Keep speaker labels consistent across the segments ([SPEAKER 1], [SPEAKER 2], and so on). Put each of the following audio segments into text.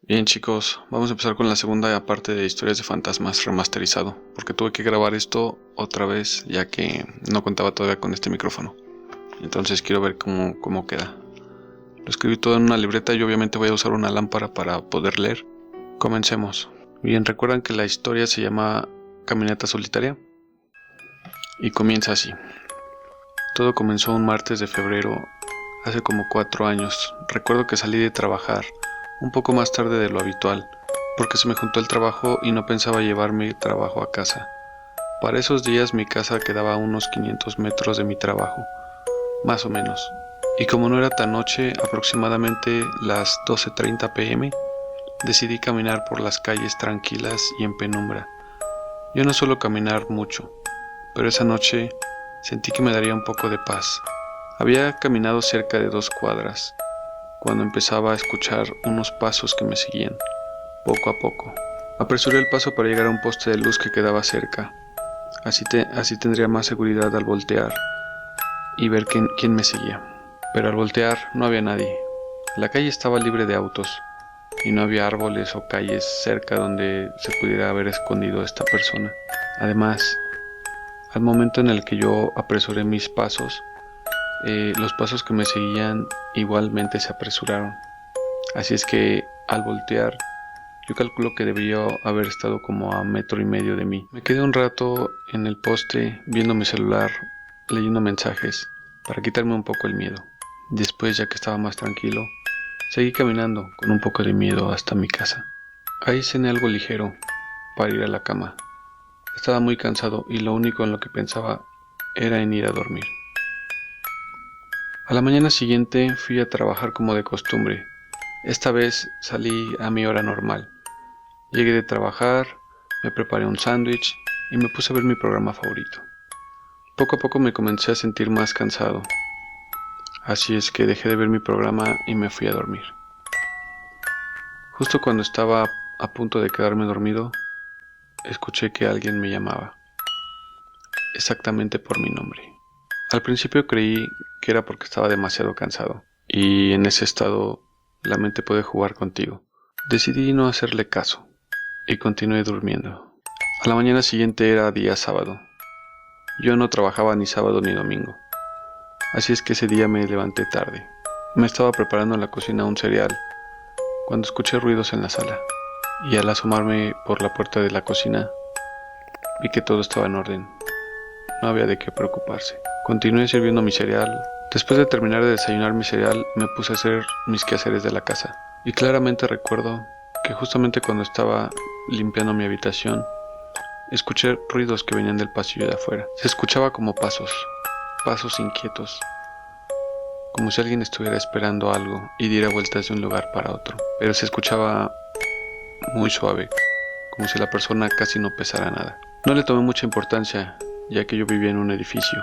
[SPEAKER 1] Bien chicos, vamos a empezar con la segunda parte de Historias de Fantasmas remasterizado, porque tuve que grabar esto otra vez ya que no contaba todavía con este micrófono. Entonces quiero ver cómo queda. Lo escribí todo en una libreta y obviamente voy a usar una lámpara para poder leer. Comencemos. Bien, recuerdan que la historia se llama Caminata Solitaria y comienza así. Todo comenzó un martes de febrero hace como 4 años. Recuerdo que salí de trabajar un poco más tarde de lo habitual, porque se me juntó el trabajo y no pensaba llevar mi trabajo a casa. Para esos días mi casa quedaba a unos 500 metros de mi trabajo, más o menos. Y como no era tan noche, aproximadamente las 12:30 p.m., decidí caminar por las calles tranquilas y en penumbra. Yo no suelo caminar mucho, pero esa noche sentí que me daría un poco de paz. Había caminado cerca de 2 cuadras, cuando empezaba a escuchar unos pasos que me seguían, poco a poco. Apresuré el paso para llegar a un poste de luz que quedaba cerca. Así tendría más seguridad al voltear y ver quién me seguía. Pero al voltear no había nadie. La calle estaba libre de autos y no había árboles o calles cerca donde se pudiera haber escondido esta persona. Además, al momento en el que yo apresuré mis pasos, los pasos que me seguían igualmente se apresuraron. Así es que al voltear, yo calculo que debió haber estado como a 1,5 metros de mí. Me quedé un rato en el poste viendo mi celular, leyendo mensajes, para quitarme un poco el miedo. Después, ya que estaba más tranquilo, seguí caminando con un poco de miedo hasta mi casa. Ahí cené algo ligero para ir a la cama. Estaba muy cansado y lo único en lo que pensaba era en ir a dormir. A la mañana siguiente fui a trabajar como de costumbre. Esta vez salí a mi hora normal. Llegué de trabajar, me preparé un sándwich y me puse a ver mi programa favorito. Poco a poco me comencé a sentir más cansado. Así es que dejé de ver mi programa y me fui a dormir. Justo cuando estaba a punto de quedarme dormido, escuché que alguien me llamaba, exactamente por mi nombre. Al principio creí que era porque estaba demasiado cansado, y en ese estado la mente puede jugar contigo. Decidí no hacerle caso, y continué durmiendo. A la mañana siguiente era día sábado. Yo no trabajaba ni sábado ni domingo, así es que ese día me levanté tarde. Me estaba preparando en la cocina un cereal, cuando escuché ruidos en la sala, y al asomarme por la puerta de la cocina, vi que todo estaba en orden. No había de qué preocuparse. Continué sirviendo mi cereal. Después de terminar de desayunar mi cereal, me puse a hacer mis quehaceres de la casa. Y claramente recuerdo que justamente cuando estaba limpiando mi habitación, escuché ruidos que venían del pasillo de afuera. Se escuchaba como pasos inquietos, como si alguien estuviera esperando algo y diera vueltas de un lugar para otro. Pero se escuchaba muy suave, como si la persona casi no pesara nada. No le tomé mucha importancia, ya que yo vivía en un edificio.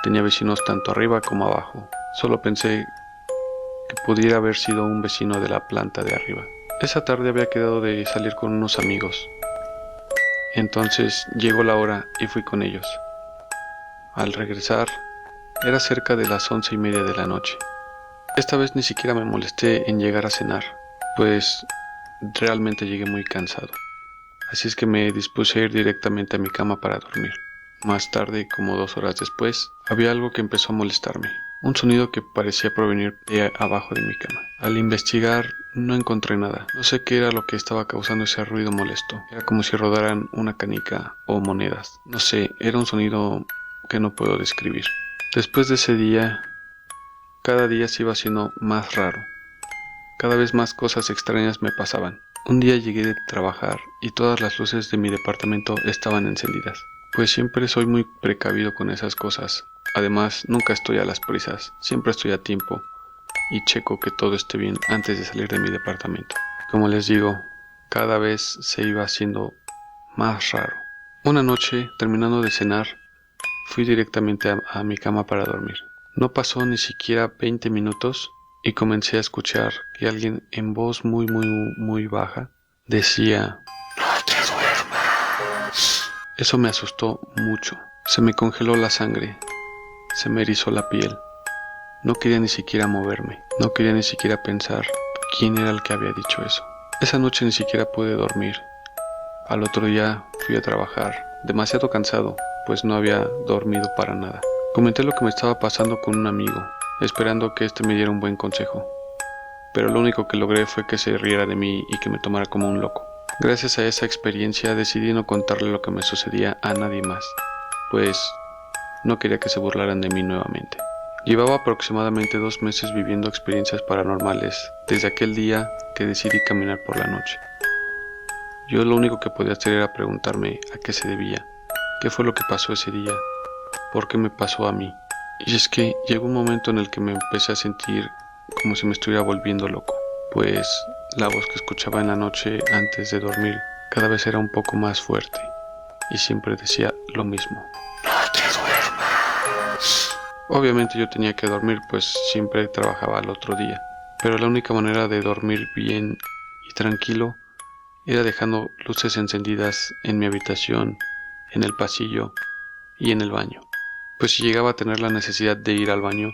[SPEAKER 1] Tenía vecinos tanto arriba como abajo. Solo pensé que pudiera haber sido un vecino de la planta de arriba. Esa tarde había quedado de salir con unos amigos. Entonces llegó la hora y fui con ellos. Al regresar, era cerca de las 11:30 de la noche. Esta vez ni siquiera me molesté en llegar a cenar, pues realmente llegué muy cansado. Así es que me dispuse a ir directamente a mi cama para dormir. Más tarde, como 2 horas después, había algo que empezó a molestarme. Un sonido que parecía provenir de abajo de mi cama. Al investigar, no encontré nada. No sé qué era lo que estaba causando ese ruido molesto. Era como si rodaran una canica o monedas. No sé, era un sonido que no puedo describir. Después de ese día, cada día se iba haciendo más raro. Cada vez más cosas extrañas me pasaban. Un día llegué de trabajar y todas las luces de mi departamento estaban encendidas. Pues siempre soy muy precavido con esas cosas. Además, nunca estoy a las prisas, siempre estoy a tiempo y checo que todo esté bien antes de salir de mi departamento. Como les digo, cada vez se iba haciendo más raro. Una noche, terminando de cenar, fui directamente a mi cama para dormir. No pasó ni siquiera 20 minutos y comencé a escuchar que alguien en voz muy baja decía: "No te duermas". Eso me asustó mucho. Se me congeló la sangre, se me erizó la piel. No quería ni siquiera moverme, no quería ni siquiera pensar quién era el que había dicho eso. Esa noche ni siquiera pude dormir. Al otro día fui a trabajar, demasiado cansado, pues no había dormido para nada. Comenté lo que me estaba pasando con un amigo, esperando que éste me diera un buen consejo. Pero lo único que logré fue que se riera de mí y que me tomara como un loco. Gracias a esa experiencia decidí no contarle lo que me sucedía a nadie más, pues no quería que se burlaran de mí nuevamente. Llevaba aproximadamente 2 meses viviendo experiencias paranormales desde aquel día que decidí caminar por la noche. Yo lo único que podía hacer era preguntarme a qué se debía, qué fue lo que pasó ese día, por qué me pasó a mí. Y es que llegó un momento en el que me empecé a sentir como si me estuviera volviendo loco, pues la voz que escuchaba en la noche antes de dormir cada vez era un poco más fuerte y siempre decía lo mismo. No te duermas. Obviamente yo tenía que dormir, pues siempre trabajaba al otro día, pero la única manera de dormir bien y tranquilo era dejando luces encendidas en mi habitación, en el pasillo y en el baño. Pues si llegaba a tener la necesidad de ir al baño,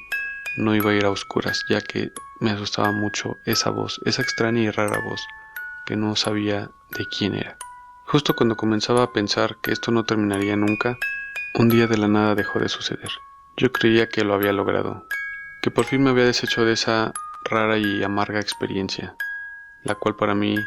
[SPEAKER 1] no iba a ir a oscuras, ya que me asustaba mucho esa voz, esa extraña y rara voz que no sabía de quién era. Justo cuando comenzaba a pensar que esto no terminaría nunca, un día de la nada dejó de suceder. Yo creía que lo había logrado, que por fin me había deshecho de esa rara y amarga experiencia, la cual para mí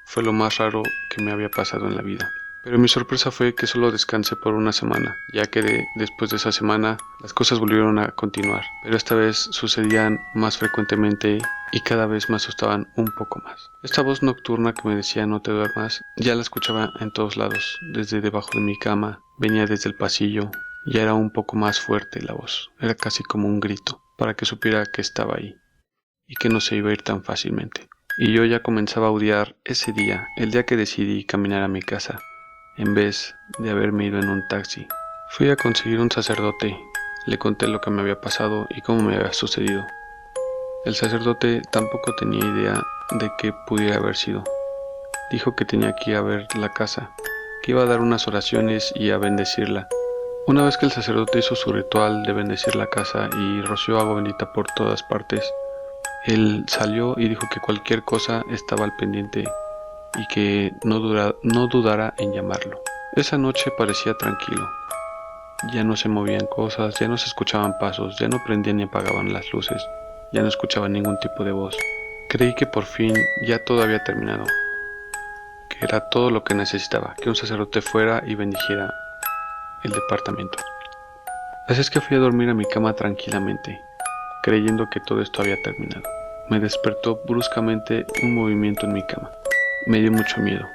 [SPEAKER 1] fue lo más raro que me había pasado en la vida. Pero mi sorpresa fue que solo descansé por una semana, ya que después de esa semana las cosas volvieron a continuar, pero esta vez sucedían más frecuentemente y cada vez me asustaban un poco más. Esta voz nocturna que me decía no te duermas, ya la escuchaba en todos lados, desde debajo de mi cama, venía desde el pasillo, ya era un poco más fuerte la voz, era casi como un grito, para que supiera que estaba ahí y que no se iba a ir tan fácilmente. Y yo ya comenzaba a odiar ese día, el día que decidí caminar a mi casa, en vez de haberme ido en un taxi. Fui a conseguir un sacerdote, le conté lo que me había pasado y cómo me había sucedido. El sacerdote tampoco tenía idea de qué pudiera haber sido. Dijo que tenía que ir a ver la casa, que iba a dar unas oraciones y a bendecirla. Una vez que el sacerdote hizo su ritual de bendecir la casa y roció agua bendita por todas partes, él salió y dijo que cualquier cosa estaba al pendiente y que no dudara en llamarlo. Esa noche parecía tranquilo. Ya no se movían cosas, ya no se escuchaban pasos, ya no prendían ni apagaban las luces, ya no escuchaba ningún tipo de voz. Creí que por fin ya todo había terminado, que era todo lo que necesitaba, que un sacerdote fuera y bendijera el departamento. Así es que fui a dormir a mi cama tranquilamente, creyendo que todo esto había terminado. Me despertó bruscamente un movimiento en mi cama. Me dio mucho miedo.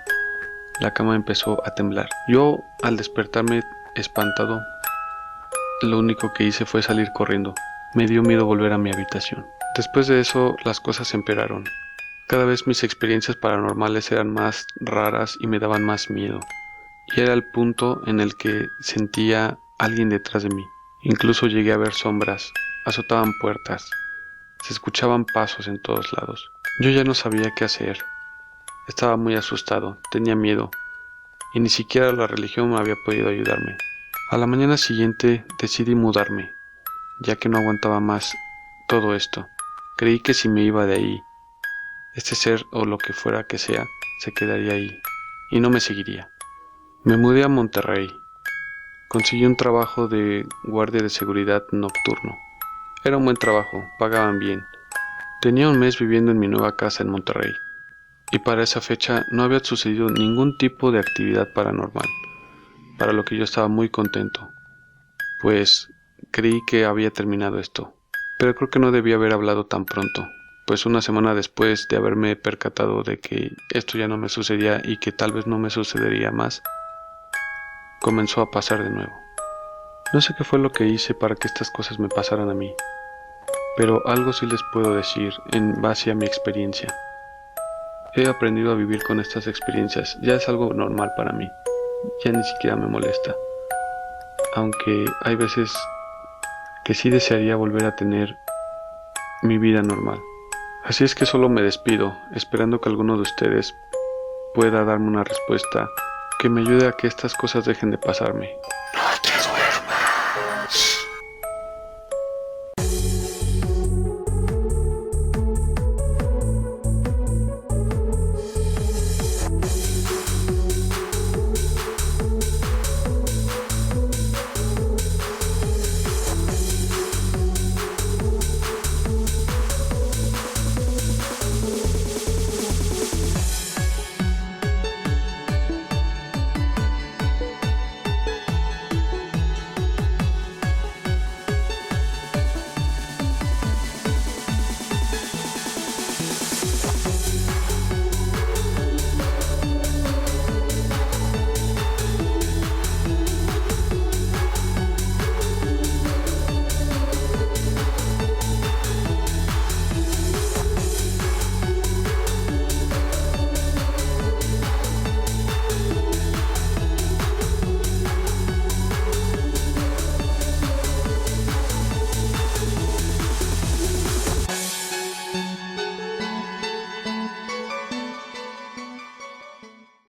[SPEAKER 1] La cama empezó a temblar. Yo, al despertarme espantado, lo único que hice fue salir corriendo. Me dio miedo volver a mi habitación. Después de eso, las cosas empeoraron. Cada vez mis experiencias paranormales eran más raras y me daban más miedo. Y era el punto en el que sentía a alguien detrás de mí. Incluso llegué a ver sombras, azotaban puertas, se escuchaban pasos en todos lados. Yo ya no sabía qué hacer. Estaba muy asustado, tenía miedo, y ni siquiera la religión me había podido ayudarme. A la mañana siguiente decidí mudarme, ya que no aguantaba más todo esto. Creí que si me iba de ahí, este ser o lo que fuera que sea, se quedaría ahí, y no me seguiría. Me mudé a Monterrey. Conseguí un trabajo de guardia de seguridad nocturno. Era un buen trabajo, pagaban bien. Tenía un mes viviendo en mi nueva casa en Monterrey, y para esa fecha no había sucedido ningún tipo de actividad paranormal, para lo que yo estaba muy contento, pues creí que había terminado esto. Pero creo que no debía haber hablado tan pronto, pues una semana después de haberme percatado de que esto ya no me sucedía y que tal vez no me sucedería más, comenzó a pasar de nuevo. No sé qué fue lo que hice para que estas cosas me pasaran a mí, pero algo sí les puedo decir en base a mi experiencia. He aprendido a vivir con estas experiencias, ya es algo normal para mí, ya ni siquiera me molesta, aunque hay veces que sí desearía volver a tener mi vida normal. Así es que solo me despido, esperando que alguno de ustedes pueda darme una respuesta que me ayude a que estas cosas dejen de pasarme.